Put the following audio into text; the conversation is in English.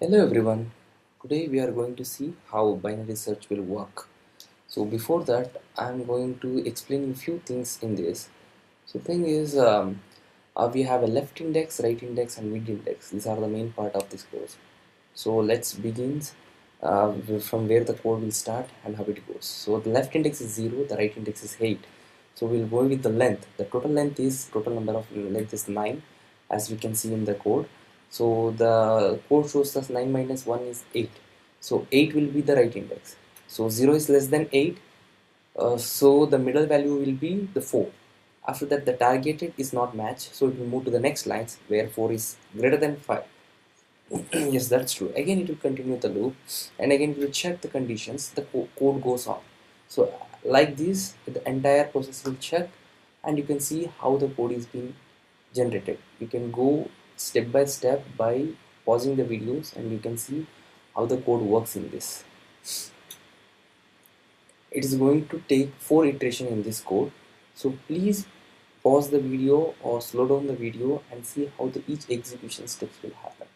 Hello everyone. Today we are going to see how binary search will work. So before that, I'm going to explain a few things in this. So thing is, we have a left index, right index, and mid index. These are the main part of this course. So let's begin from where the code will start and how it goes. So the left index is 0, the right index is 8. So we'll go with the length. The total number of length is 9, as we can see in the code. So the code shows us 9 minus 1 is 8. So 8 will be the right index. So 0 is less than 8. So the middle value will be the 4. After that, the targeted is not matched, so it will move to the next lines where 4 is greater than 5. Yes, that's true. Again, it will continue the loop, and again it will check the conditions. The code goes on. So like this, the entire process will check, and you can see how the code is being generated. You can go step by step by pausing the videos, and you can see how the code works in this. It is going to take 4 iterations in this code. So please pause the video or slow down the video and see how each execution steps will happen.